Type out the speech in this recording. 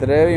23